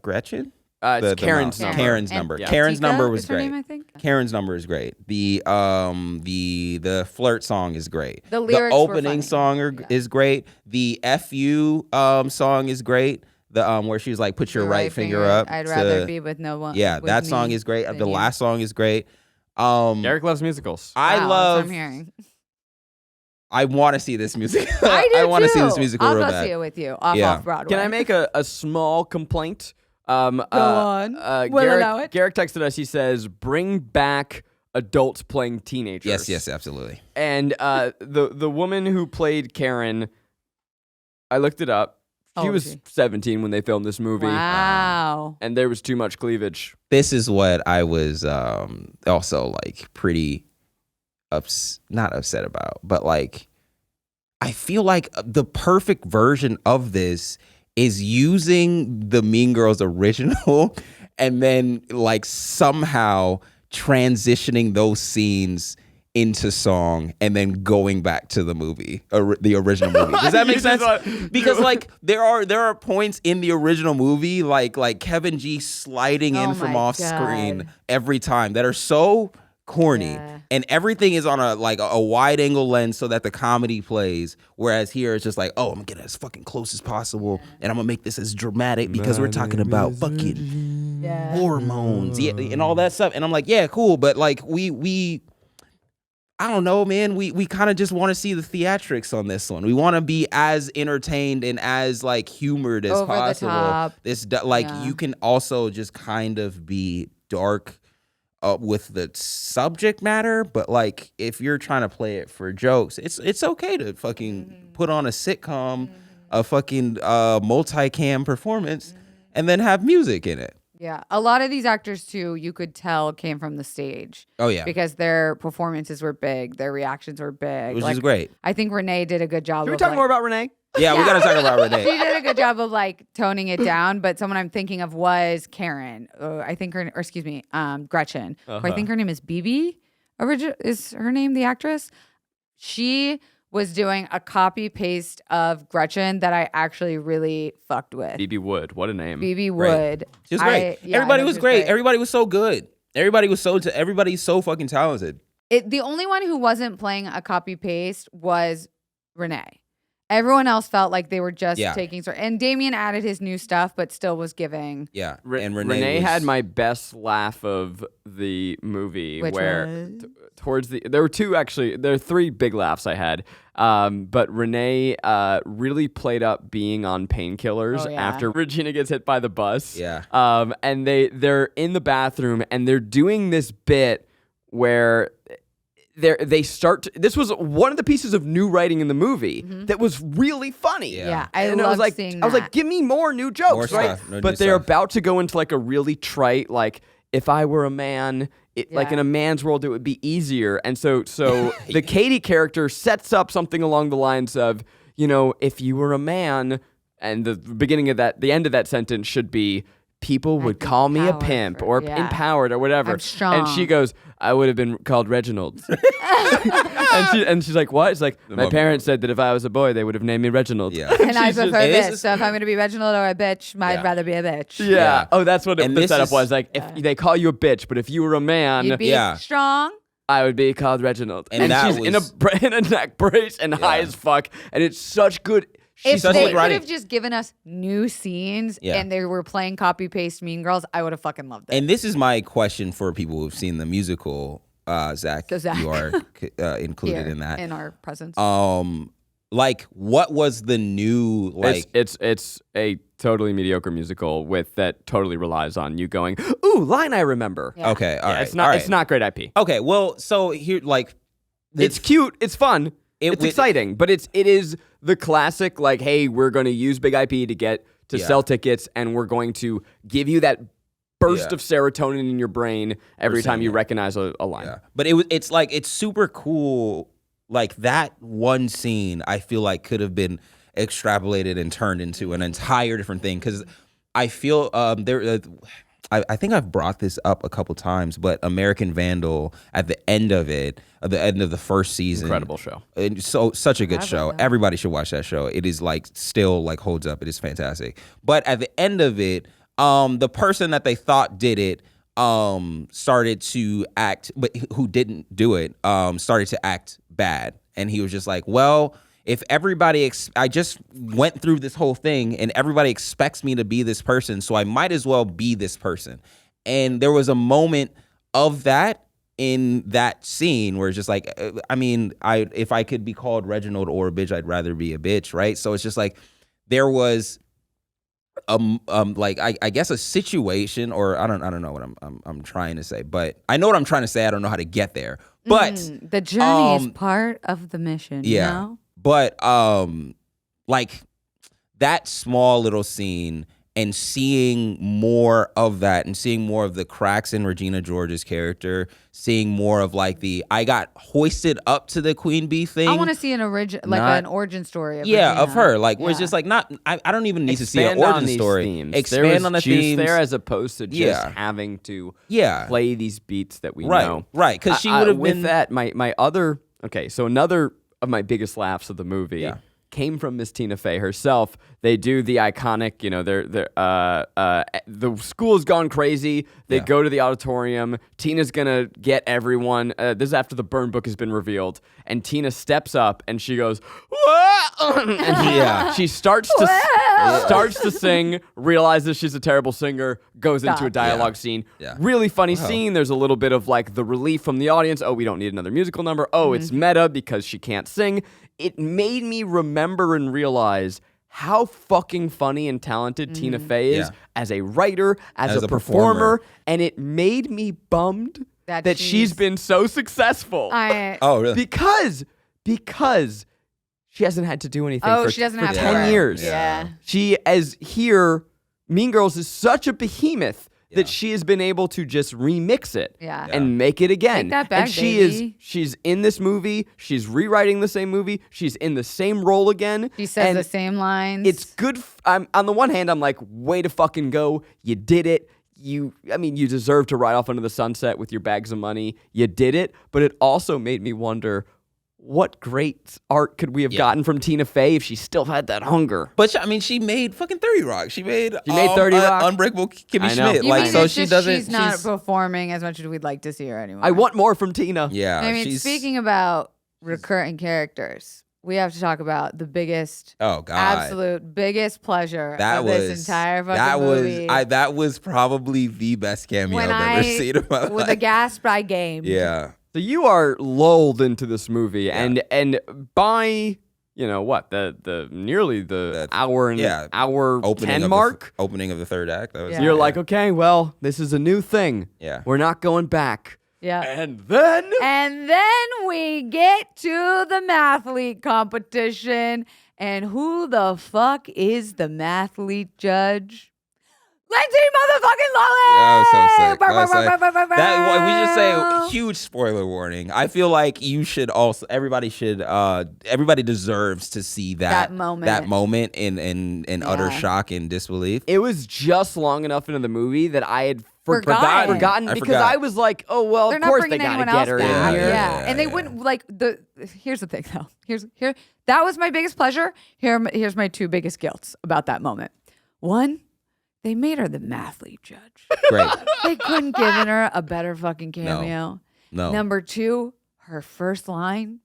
Gretchen. it's The Karen's mouse. number. Karen's And number. Yeah. Karen's Tika number was is her great. name, I think. Karen's number is great. The flirt song is great. The lyrics were opening funny. song is great. The FU song is great. The where she's like put your right finger up. I'd to- rather be with no one. Yeah, with that me song is great. than The you. last song is great. Garrick loves musicals. I Wow, that's what love I'm hearing. I want to see this music. I do want to see this too. musical I'll real go bad. see it with you off Yeah. Broadway. Can I make a small complaint? Go on. We'll allow it. Garrick texted us. He says, "Bring back adults playing teenagers." Yes, absolutely. And the woman who played Karen, I looked it up. How She old was is she? 17 when they filmed this movie, Wow. and there was too much cleavage. This is what I was also like pretty not upset about, but like I feel like the perfect version of this is using the Mean Girls original and then like somehow transitioning those scenes into song and then going back to the movie, the original movie. Does that make You sense? just Because like there are points in the original movie like Kevin G sliding in Oh from my off God. screen every time that are so corny. Yeah. And everything is on a wide angle lens so that the comedy plays. Whereas here it's just like, oh, I'm gonna get as fucking close as possible, and I'm gonna make this as dramatic because we're talking about fucking hormones, and all that stuff. And I'm like, yeah, cool, but like we I don't know, man. We kind of just want to see the theatrics on this one. We want to be as entertained and as like humored as Over the possible. top. You can also just kind of be dark with the subject matter, but like if you're trying to play it for jokes, it's okay to fucking put on a sitcom, a fucking multicam performance, and then have music in it. Yeah. A lot of these actors, too, you could tell came from the stage. Oh yeah, Because their performances were big, their reactions were big. which Like, is great. I think Renee did a good job. Can we of, talk like- more about Renee? Yeah, we gotta talk about She Renee. did a good job of like toning it down, but someone I'm thinking of was Karen. I think Gretchen. Who I think her name is BB. is her name the actress? She was doing a copy paste of Gretchen that I actually really fucked with. Phoebe Wood, what a name. Phoebe Right. Wood. She was great. Everybody was great. Everybody was so good. Everybody's so fucking talented. The only one who wasn't playing a copy paste was Renee. Everyone else felt like they were just taking, and Damien added his new stuff, but still was giving. Yeah, and Renee had my best laugh of the movie, Which where was? towards there were 3 big laughs I had. But Renee really played up being on painkillers after Regina gets hit by the bus. Yeah. And they're in the bathroom and they're doing this bit where they start. This was one of the pieces of new writing in the movie that was really funny. Yeah, I was like, seeing I was that. like, give me more new jokes, More right? stuff, no But new they're stuff. about to go into like a really trite, like, if I were a man, like in Yeah. a man's world, it would be easier. And so the Katie character sets up something along the lines of, if you were a man, and the beginning of that, the end of that sentence should be, people would call me a empowered pimp for- or yeah. empowered or whatever. I'm strong. And she goes, I would have been called Reginald. and she's like, what? It's like, my parents said that if I was a boy, they would have named me Reginald. Yeah. And I She's just- prefer and this this. is- So if I'm going to be Reginald or a bitch, I'd Yeah. rather be a bitch. Yeah. Yeah. Oh, that's what And the this setup is- was. Like, if they call you a bitch, but if you were a man, You'd be Yeah. strong. I would be called Reginald. And that she's in was- in a neck brace and high as fuck. And it's such good. If such they good could writing. have just given us new scenes Yeah. and they were playing copy paste Mean Girls, I would have fucking loved it. And this is my question for people who've seen the musical. Zach, So Zach. you are included Here in that. in our presence. Like, what was the new like? It's a totally mediocre musical that totally relies on you going, ooh, line I remember. Yeah. Okay, all right, It's not all right. it's not great IP. Okay, well, so here, like, It's cute, it's fun, it's would- exciting, but it is the classic, like, hey, we're going to use big IP to get to Yeah. sell tickets, and we're going to give you that burst Yeah. of serotonin in your brain every time you recognize a line. Yeah. But it's like, it's super cool. Like, that one scene, I feel like could have been extrapolated and turned into an entire different thing. Because I feel I think I've brought this up a couple times, but American Vandal at the end of it, at the end of the first season, Incredible show. and such a good show. that. Everybody should watch that show. It is like still like holds up. It is fantastic. But at the end of it, the person that they thought did it started to act, but who didn't do it, started to act bad. And he was just like, well, if everybody, I just went through this whole thing and everybody expects me to be this person, so I might as well be this person. And there was a moment of that in that scene where it's just like, I mean, if I could be called Reginald or a bitch, I'd rather be a bitch, right? So it's just like there was like I guess a situation, or I don't know what I'm trying to say, but I know what I'm trying to say. I don't know how to get there, but the journey is part of the mission. yeah. You know? But like that small little scene and seeing more of that and seeing more of the cracks in Regina George's character, seeing more of like I got hoisted up to the Queen Bee thing. I want to see an an origin story of of Regina. her. Like, where it's Yeah. just like I don't even need to see an Expand on origin these story. themes. Expand there was on the juice themes. there as opposed to just Yeah. having to Yeah. play these beats that we Right, know. right, 'cause she would have with been- that. My other so another of my biggest laughs of the movie. Yeah. Came from Miss Tina Fey herself. They do the iconic, the school's gone crazy. They Yeah. go to the auditorium. Tina's gonna get everyone. This is after the burn book has been revealed, and Tina steps up and she goes, "Whoa!" and she starts to sing. Realizes she's a terrible singer. Goes into a dialogue scene. Yeah. Really funny scene. There's a little bit of like the relief from the audience. Oh, we don't need another musical number. Oh, it's meta because she can't sing. It made me remember and realize how fucking funny and talented Tina Fey is Yeah. as a writer, as a a performer, performer. and it made me bummed That that she's been so successful. Oh, really? because she hasn't had to do anything for, she doesn't for have 10 to. years. Yeah. She, as here, Mean Girls is such a behemoth that she has been able to just remix it Yeah. and make it again. Take that back, and baby. she's in this movie. She's rewriting the same movie. She's in the same role again. She says and the same lines. It's good. On the one hand, I'm like, way to fucking go. You did it. you deserve to ride off into the sunset with your bags of money. You did it, but it also made me wonder, what great art could we have gotten from Tina Fey if she still had that hunger? But I mean, she made fucking 30 Rock. She made 30 Rock. Unbreakable Kimmy I know. Schmidt. You Like, mean so it's she just doesn't. She's not performing as much as we'd like to see her anymore. I want more from Tina. Yeah. I mean, speaking about recurring characters, we have to talk about the biggest, oh god, absolute biggest pleasure of this entire fucking movie. That was probably the best cameo I've ever seen in my life. With a gasp, I gamed. Yeah. So you are lulled into this movie, and by the nearly the hour and hour opening 10 mark, opening of the third act. That was, you're like, okay, well, this is a new thing. Yeah. We're not going back. Yeah. And then we get to the mathlete competition. And who the fuck is the mathlete judge? Lindsay motherfucking Lohan! That was so sick. We just say huge spoiler warning. I feel like everybody deserves to see that moment in utter shock and disbelief. it was just long enough into the movie that I had forgotten I because forgot. I was like, oh well, They're of not course they bringing gotta anyone get else her back. in here. Yeah. And they wouldn't here's the thing though. Here that was my biggest pleasure. Here's my two biggest guilts about that moment. One, they made her the mathlete judge. Great. They couldn't given her a better fucking cameo. No. Number two, her first line,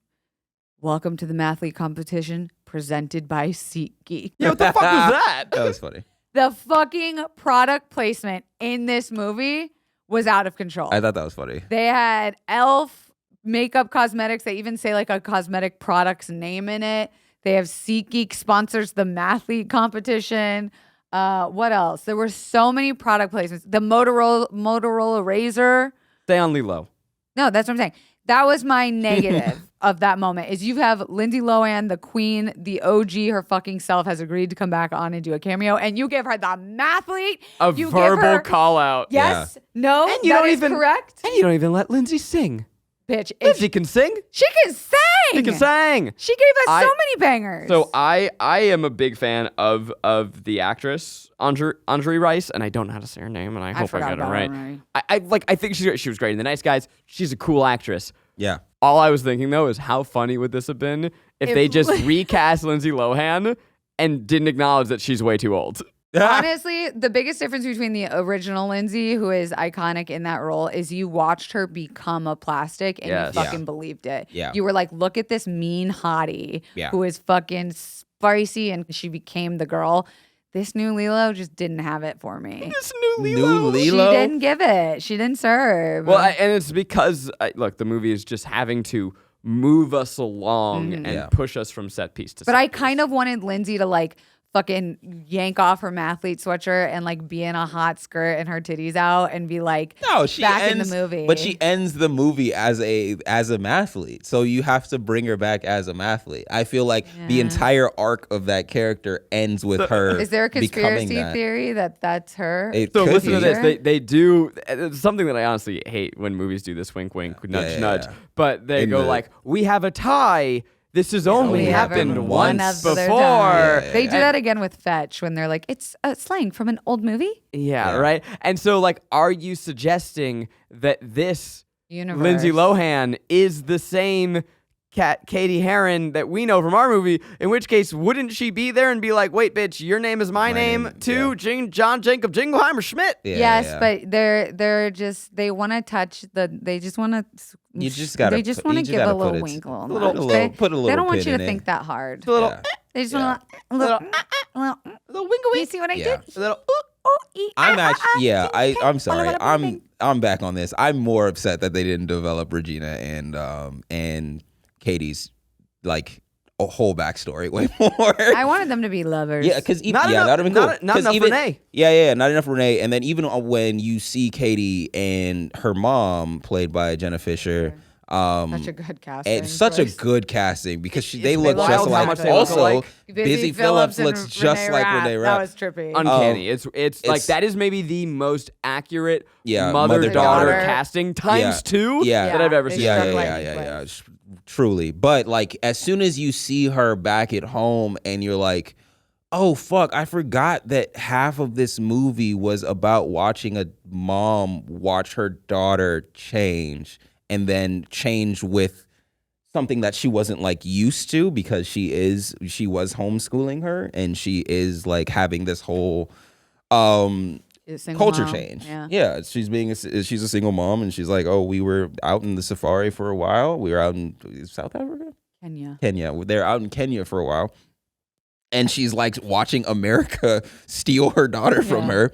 welcome to the mathlete competition presented by SeatGeek. Yeah, what the fuck was that? That was funny. The fucking product placement in this movie was out of control. I thought that was funny. They had e.l.f. makeup cosmetics. They even say like a cosmetic product's name in it. They have SeatGeek sponsors the mathlete competition. What else? There were so many product placements. The Motorola Razr. Stay on Lilo. No, that's what I'm saying. That was my negative of that moment is you have Lindsay Lohan, the queen, the OG, her fucking self has agreed to come back on and do a cameo, and you give her the mathlete. A you verbal call out. Yes. No, And you that don't is even correct. And you don't even let Lindsay sing. Bitch. Lindsay can sing. She can sing. She can sing. She gave us so many bangers. So I am a big fan of the actress Andre Rice, and I don't know how to say her name, and I hope I forgot got it about right. her. I think she was great in The Nice Guys. She's a cool actress. Yeah. All I was thinking though is how funny would this have been if they just recast Lindsay Lohan and didn't acknowledge that she's way too old. Honestly, the biggest difference between the original Lindsay, who is iconic in that role, is you watched her become a plastic and Yes. you fucking believed it. Yeah. You were like, look at this mean hottie who is fucking spicy, and she became the girl. This new Lilo just didn't have it for me. This new Lilo. She didn't give it. She didn't serve. Well, and it's because look, the movie is just having to move us along and push us from set piece to set But I piece. kind of wanted Lindsay to like fucking yank off her mathlete sweatshirt and like be in a hot skirt and her titties out and be like back in the movie. But she ends the movie as a mathlete. So you have to bring her back as a mathlete. I feel like the entire arc of that character ends with her. Is there a conspiracy becoming that. theory that that's her? So could listen to be. this. They do it's something that I honestly hate when movies do this wink, wink, nudge, nudge. But they go like, we have a tie. This has only happened once before. They do that again with Fetch when they're like, it's a slang from an old movie. Yeah, right? And so, like, are you suggesting that this Universe. Lindsay Lohan is the same Katie Heron that we know from our movie? In which case, wouldn't she be there and be like, wait, bitch, your name is my name too? John Jacob Jingleheimer Schmidt. But they're just, they want to touch they just want to. You just gotta. They just want to give a little winkle. Put a little They don't want pin you in to it. think that hard. They just want a little winkle. You see what I did? A little. I'm actually, I'm sorry. I'm back on this. I'm more upset that they didn't develop Regina and Katie's like a whole backstory way more. I wanted them to be lovers. Yeah, because Not enough Renee. Yeah, not enough Renee. And then even when you see Katie and her mom, played by Jenna Fisher, such a good casting. it's such a good casting because they look just wild how much alike. they look Also, alike. Busy Phillips looks just like Renee Rapp. That was trippy. Uncanny. It's like that is maybe the most accurate mother-daughter mother-daughter casting times two that I've ever seen. Yeah. Truly. But like as soon as you see her back at home and you're like, Oh, fuck. I forgot that half of this movie was about watching a mom watch her daughter change and then change with something that she wasn't like used to because she was homeschooling her and she is like having this whole culture mom. change. Yeah. She's a single mom and she's like, oh, we were out in the safari for a while. We were out in South Africa? Kenya. They're out in Kenya for a while. And she's like watching America steal her daughter from her.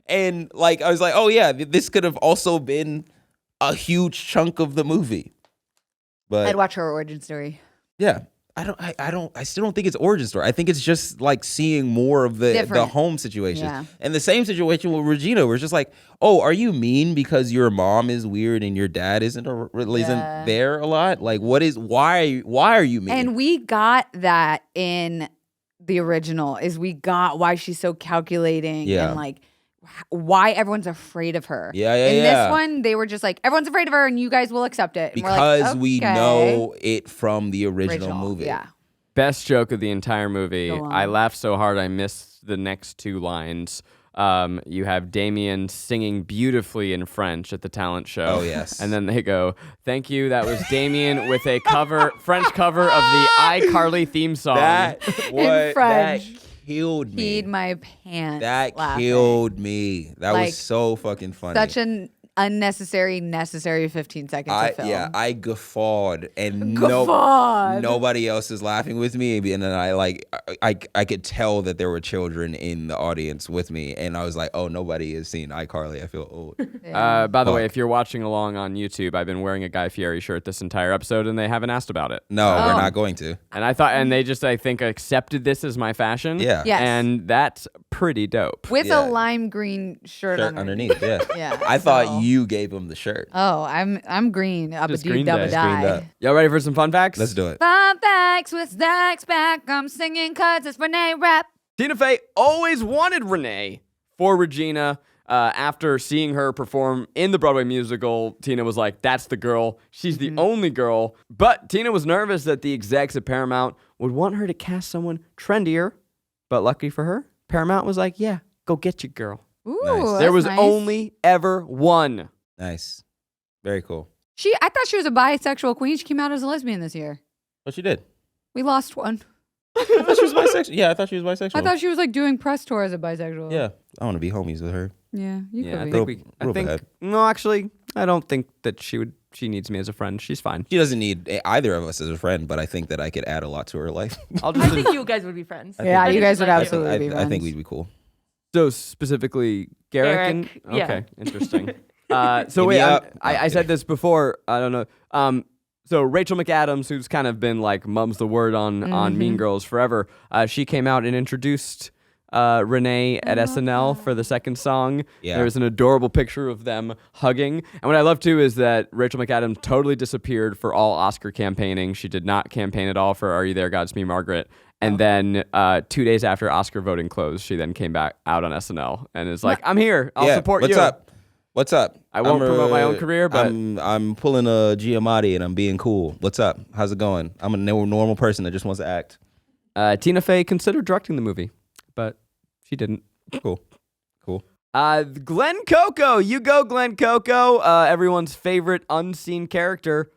And like, I was like, oh yeah, this could have also been a huge chunk of the movie. But I'd watch her origin story. yeah, I still don't think it's origin story. I think it's just like seeing more of the home situation. Yeah. And the same situation with Regina, where it's just like, oh, are you mean because your mom is weird and your dad isn't there a lot? Like, why are you mean? And we got that in the original, is we got why she's so calculating and like why everyone's afraid of her. In this one, they were just like, everyone's afraid of her and you guys will accept it. And because we're like, we know it from the original movie. Yeah. Best joke of the entire movie. I laughed so hard I missed the next two lines. You have Damien singing beautifully in French at the talent show. Oh, yes. And then they go, thank you. That was Damien with a French cover of the iCarly theme song. That French. killed me. Peed my pants. That laughing. killed me. That Like, was so fucking funny. Such an necessary 15 seconds of film. Yeah, I guffawed and nobody else is laughing with me. And then I could tell that there were children in the audience with me. And I was like, oh, nobody has seen iCarly. I feel old. By the way, if you're watching along on YouTube, I've been wearing a Guy Fieri shirt this entire episode and they haven't asked about it. No, we're not going to. And they just, I think, accepted this as my fashion. Yeah. Yes. And that's pretty dope. With a lime green shirt underneath. Yeah. Yeah. I thought you gave him the shirt. Oh, I'm green. Up a Just dude, Green double Day. die. Y'all ready for some fun facts? Let's do it. Fun facts with Zach's back. I'm singing cause it's Renee Rapp. Tina Fey always wanted Renee for Regina. After seeing her perform in the Broadway musical, Tina was like, that's the girl. She's the only girl. But Tina was nervous that the execs at Paramount would want her to cast someone trendier. But lucky for her, Paramount was like, yeah, go get your girl. Ooh, Nice. There was nice. only ever one. Nice. Very cool. I thought she was a bisexual queen. She came out as a lesbian this year. What she did? We lost one. I thought she was bisexual. Yeah, I thought she was bisexual. I thought she was like doing press tour as a bisexual. Yeah. I want to be homies with her. Yeah, you Yeah, could be. I think no, actually, I don't think that she needs me as a friend. She's fine. She doesn't need either of us as a friend, but I think that I could add a lot to her life. I'll I just think you guys would be friends. Yeah, you guys would I absolutely be friends. I think we'd be cool. so specifically Garrick. Garrick, yeah. Okay, interesting. So Hit wait, me up. I said this before. I don't know. So Rachel McAdams, who's kind of been like mum's the word on Mean Girls forever, she came out and introduced Renee at SNL for the second song. Yeah. There was an adorable picture of them hugging. And what I love too is that Rachel McAdams totally disappeared for all Oscar campaigning. She did not campaign at all for Are You There, God, It's Me, Margaret. And then 2 days after Oscar voting closed, she then came back out on SNL and is like, I'm here. I'll support you. What's up? I won't promote my own career, but I'm pulling a Giamatti and I'm being cool. What's up? How's it going? I'm a normal person that just wants to act. Tina Fey considered directing the movie, but she didn't. Cool. Glenn Coco, you go, Glenn Coco. Everyone's favorite unseen character.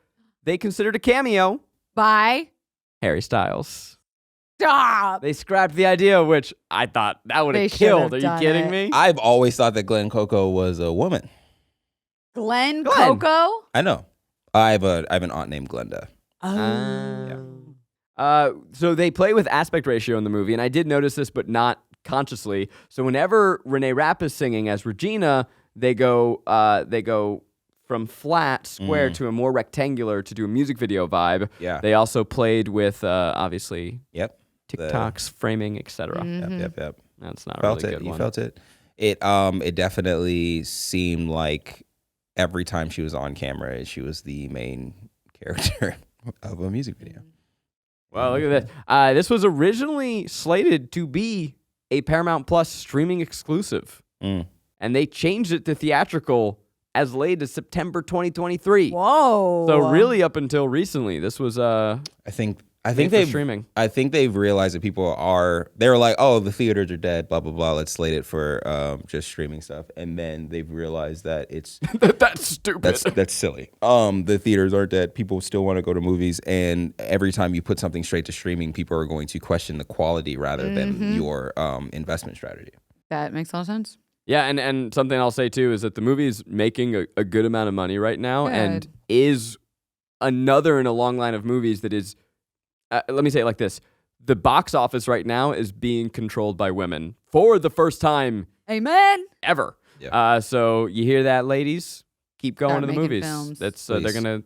They considered a cameo. By Harry Styles. stop. They scrapped the idea, which I thought that would They have should killed. have Are you done kidding it. me? I've always thought that Glenn Coco was a woman. Glenn Glenn. Coco. I know. I have an aunt named Glenda. So they play with aspect ratio in the movie, and I did notice this, but not consciously. So whenever Renee Rapp is singing as Regina, they go from flat, square to a more rectangular to do a music video vibe. Yeah. They also played with obviously Yep. TikToks, framing, etc. Yep. That's not Felt a really it. good You one. felt it. It definitely seemed like every time she was on camera, she was the main character of a music video. Well, look at this. This was originally slated to be a Paramount Plus streaming exclusive, and they changed it to theatrical as late as September 2023. Whoa. So really, up until recently, this was I think I think made for streaming. I think they've realized that they were like, oh, the theaters are dead, blah blah blah. Let's slate it for just streaming stuff, and then they've realized that it's That's stupid. that's silly. The theaters are dead. People still want to go to movies, and every time you put something straight to streaming, people are going to question the quality rather than your investment strategy. That makes a lot of sense. Yeah, and something I'll say too is that the movie is making a good amount of money right now, and is another in a long line of movies that is. Let me say it like this. The box office right now is being controlled by women for the first time Amen. ever. Yeah. So you hear that, ladies? Keep going Start to the making movies. films. That's they're Please. going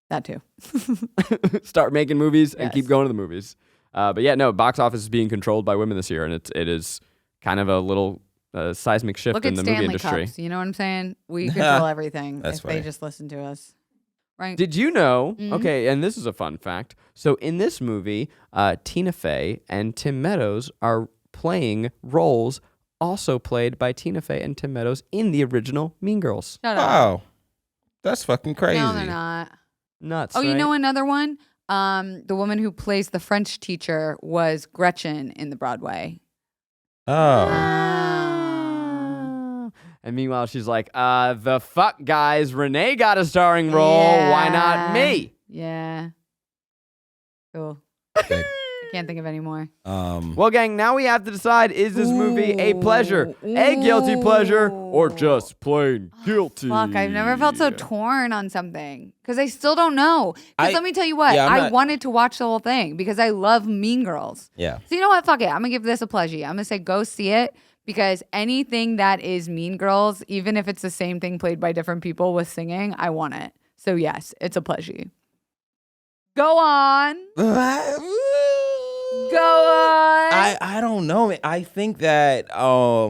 That too. to start making movies and Yes. keep going to the movies. But yeah, no, box office is being controlled by women this year, and it is kind of a little seismic shift Look in at the movie Stanley industry. Cups. You know what I'm saying? We control everything That's if they funny. just listen to us. Right. Did you know? Okay, and this is a fun fact. So in this movie, Tina Fey and Tim Meadows are playing roles also played by Tina Fey and Tim Meadows in the original Mean Girls. Shut up. Wow, that's fucking crazy. No, they're not. Nuts. Oh, you right? know another one? The woman who plays the French teacher was Gretchen in the Broadway. Oh, And meanwhile, she's like, the fuck, guys, Renee got a starring role. Why not me? Yeah. Cool. okay. I can't think of any more. Well, gang, now we have to decide, is this movie a pleasure, a guilty pleasure, or just plain guilty? Fuck, I've never felt so torn on something because I still don't know. Because let me tell you what, yeah, I wanted to watch the whole thing because I love Mean Girls. Yeah. So you know what? Fuck it. I'm going to give this a pleasure. I'm going to say go see it because anything that is Mean Girls, even if it's the same thing played by different people with singing, I want it. So yes, it's a pleasure. Go on. Go on. I don't know. I think that I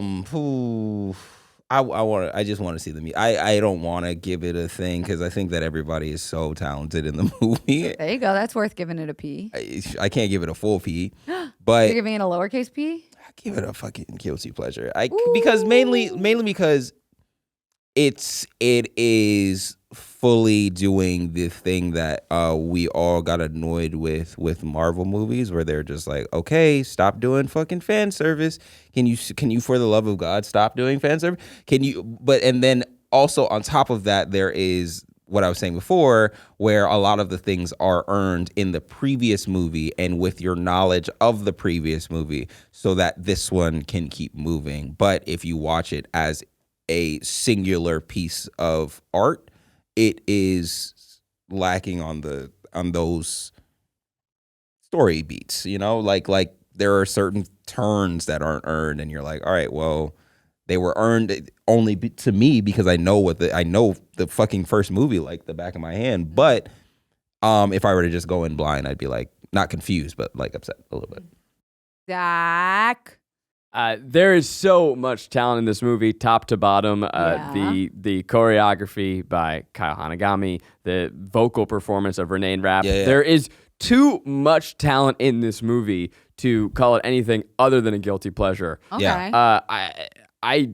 just want to see the movie. I don't want to give it a thing because I think that everybody is so talented in the movie. There you go. That's worth giving it a P. I can't give it a full P, You're but giving it a lowercase P? I give it a fucking guilty pleasure. Because mainly because it is fully doing the thing that we all got annoyed with Marvel movies, where they're just like, okay, stop doing fucking fan service. Can you for the love of God stop doing fan service? And then also on top of that, there is what I was saying before, where a lot of the things are earned in the previous movie and with your knowledge of the previous movie, so that this one can keep moving. But if you watch it as a singular piece of art, it is lacking on those story beats, you know, like there are certain turns that aren't earned, and you're like, all right, well, they were earned only to me because I know the fucking first movie like the back of my hand. But if I were to just go in blind, I'd be like not confused, but like upset a little bit. Zach. There is so much talent in this movie, top to bottom. Yeah. The choreography by Kyle Hanagami, the vocal performance of Renee and Rapp. Yeah. There is too much talent in this movie to call it anything other than a guilty pleasure. Okay. Yeah. I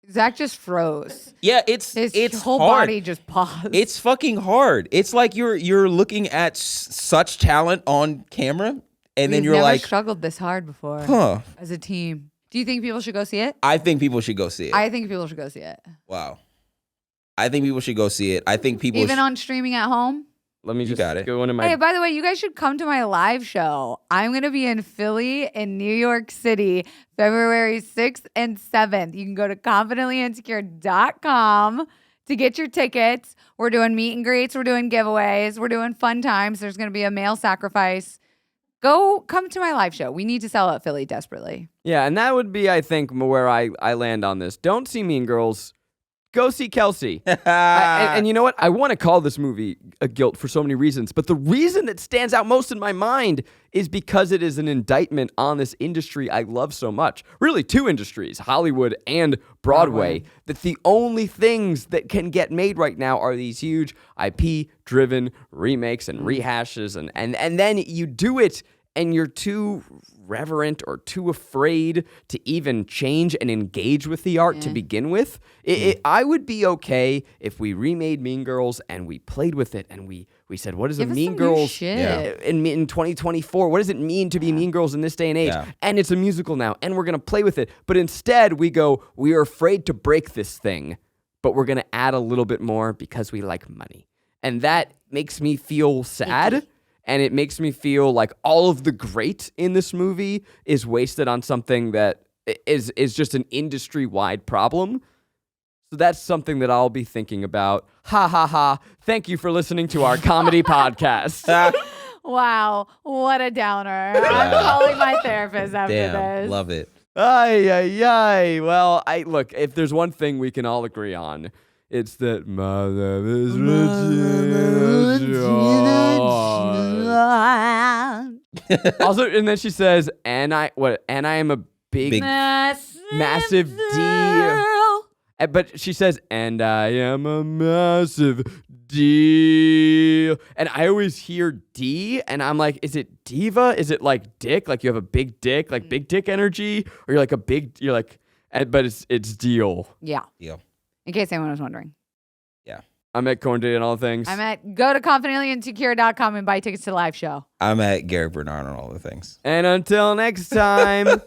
Zach just froze. Yeah, it's whole hard. body just paused. It's fucking hard. It's like you're looking at such talent on camera, and then We've you're never like, struggled this hard before huh. as a team. Do you think people should go see it? I think people should go see it. I think people should go see it. Wow. I think people should go see it. I think people Even on streaming at home? let me just got it. go into my. Hey, by the way, you guys should come to my live show. I'm going to be in Philly and New York City, February 6th and 7th. You can go to confidentllyinsecure.com to get your tickets. We're doing meet and greets. We're doing giveaways. We're doing fun times. There's going to be a male sacrifice. Come to my live show. We need to sell out Philly desperately. Yeah, and that would be, I think, where I land on this. Don't see Mean Girls. Go see Kelsey. And you know what? I want to call this movie a guilt for so many reasons, but the reason that stands out most in my mind is because it is an indictment on this industry I love so much. Really, two industries, Hollywood and Broadway, that the only things that can get made right now are these huge IP-driven remakes and rehashes, and then you do it and you're too reverent or too afraid to even change and engage with the art to begin with, I would be okay if we remade Mean Girls and we played with it and we said, what is a Mean Girls in 2024? What does it mean to be Mean Girls in this day and age? Yeah. And it's a musical now, and we're going to play with it. But instead, we go, we are afraid to break this thing, but we're going to add a little bit more because we like money. And that makes me feel sad. And it makes me feel like all of the great in this movie is wasted on something that is just an industry-wide problem. So that's something that I'll be thinking about. Ha ha ha. Thank you for listening to our comedy podcast. Wow, what a downer. I'm calling my therapist after this. Love it. Ay, ay, ay. Well, look, if there's one thing we can all agree on, it's that my name is Regina. Also, and then she says, and I am a big massive D. But she says, and I am a massive D. And I always hear D, and I'm like, is it diva? Is it like dick? Like you have a big dick, like big dick energy? Or you're like but it's deal. Yeah. In case anyone was wondering. Yeah. I'm at Corn Day and all things. I'm at go to confidentlyandsecure.com and buy tickets to the live show. I'm at Garrick Bernard on all the things. And until next time. You get